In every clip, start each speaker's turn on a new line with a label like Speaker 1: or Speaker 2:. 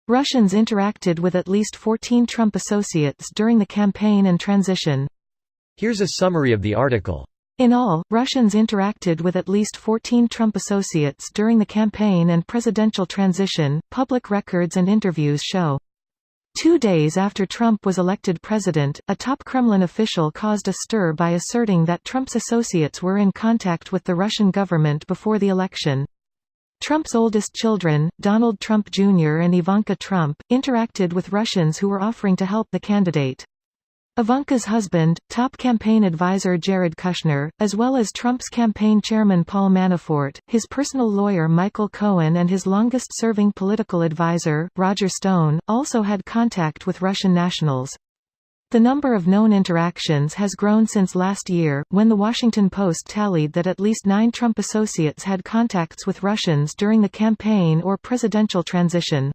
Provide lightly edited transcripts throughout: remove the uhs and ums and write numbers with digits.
Speaker 1: Russians interacted with at least 14 Trump associates during the campaign and transition.
Speaker 2: Here's a summary of the article.
Speaker 1: In all, Russians interacted with at least 14 Trump associates during the campaign and presidential transition, public records and interviews show. 2 days after Trump was elected president, a top Kremlin official caused a stir by asserting that Trump's associates were in contact with the Russian government before the election. Trump's oldest children, Donald Trump Jr. and Ivanka Trump, interacted with Russians who were offering to help the candidate. Ivanka's husband, top campaign advisor Jared Kushner, as well as Trump's campaign chairman Paul Manafort, his personal lawyer Michael Cohen and his longest-serving political advisor, Roger Stone, also had contact with Russian nationals. The number of known interactions has grown since last year, when The Washington Post tallied that at least 9 Trump associates had contacts with Russians during the campaign or presidential transition.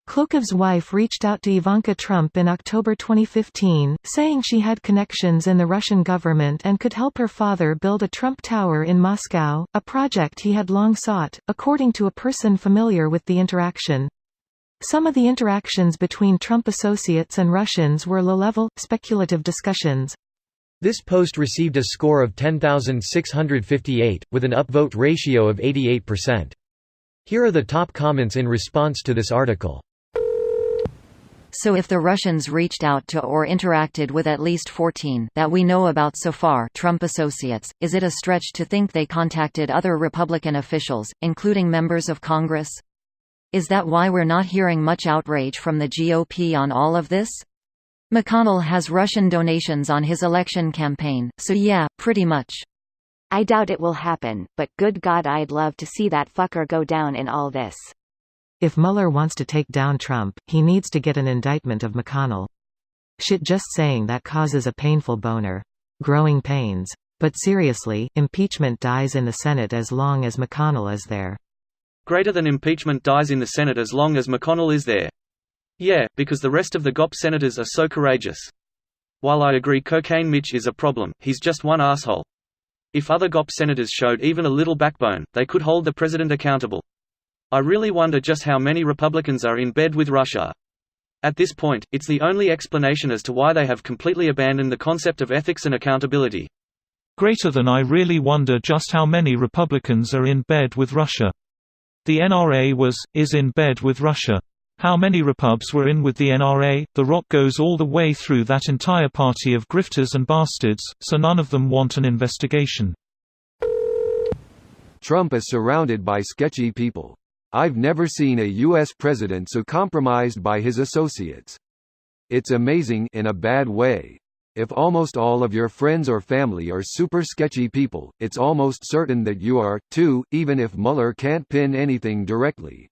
Speaker 1: Klokhov's wife reached out to Ivanka Trump in October 2015, saying she had connections in the Russian government and could help her father build a Trump Tower in Moscow, a project he had long sought, according to a person familiar with the interaction. Some of the interactions between Trump associates and Russians were low-level, speculative discussions.
Speaker 2: This post received a score of 10,658, with an upvote ratio of 88%. Here are the top comments in response to this article.
Speaker 3: So if the Russians reached out to or interacted with at least 14 that we know about so far Trump associates, is it a stretch to think they contacted other Republican officials, including members of Congress? Is that why we're not hearing much outrage from the GOP on all of this? McConnell has Russian donations on his election campaign, so yeah, pretty much.
Speaker 4: I doubt it will happen, but good God, I'd love to see that fucker go down in all this.
Speaker 1: If Mueller wants to take down Trump, he needs to get an indictment of McConnell. Shit, just saying that causes a painful boner. Growing pains. But seriously, impeachment dies in the Senate as long as McConnell is there.
Speaker 5: Greater than impeachment dies in the Senate as long as McConnell is there. Yeah, because the rest of the GOP senators are so courageous. While I agree Cocaine Mitch is a problem, he's just one asshole. If other GOP senators showed even a little backbone, they could hold the president accountable. I really wonder just how many Republicans are in bed with Russia. At this point, it's the only explanation as to why they have completely abandoned the concept of ethics and accountability.
Speaker 6: Greater than I really wonder just how many Republicans are in bed with Russia. The NRA is in bed with Russia. How many Repubs were in with the NRA? The Rock goes all the way through that entire party of grifters and bastards, so none of them want an investigation.
Speaker 7: Trump is surrounded by sketchy people. I've never seen a U.S. president so compromised by his associates. It's amazing in a bad way. If almost all of your friends or family are super sketchy people, it's almost certain that you are, too, even if Mueller can't pin anything directly.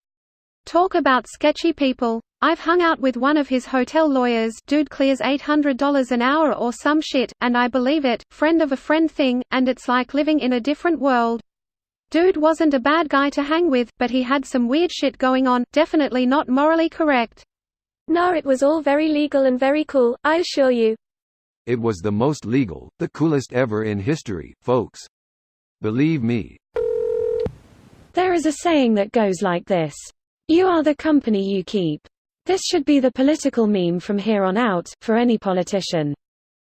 Speaker 8: Talk about sketchy people. I've hung out with one of his hotel lawyers, dude clears $800 an hour or some shit, and I believe it, friend of a friend thing, and it's like living in a different world. Dude wasn't a bad guy to hang with, but he had some weird shit going on, definitely not morally correct.
Speaker 9: No, it was all very legal and very cool, I assure you.
Speaker 7: It was the most legal, the coolest ever in history, folks. Believe me.
Speaker 9: There is a saying that goes like this. You are the company you keep. This should be the political meme from here on out, for any politician.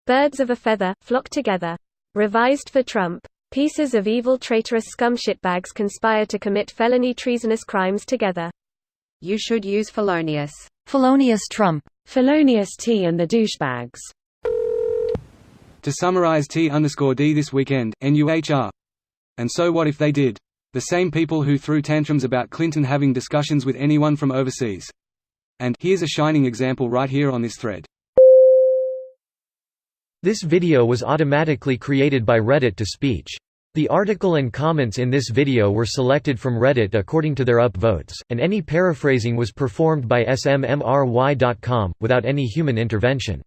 Speaker 4: Birds of a feather, flock together. Revised for Trump. Pieces of evil traitorous scum shitbags conspire to commit felony treasonous crimes together.
Speaker 3: You should use felonious. Felonious Trump.
Speaker 9: Felonious T and the douchebags.
Speaker 10: To summarize T_D this weekend, NUHR. And so what if they did? The same people who threw tantrums about Clinton having discussions with anyone from overseas. And here's a shining example right here on this thread.
Speaker 2: This video was automatically created by Reddit to speech. The article and comments in this video were selected from Reddit according to their upvotes, and any paraphrasing was performed by SMMRY.com, without any human intervention.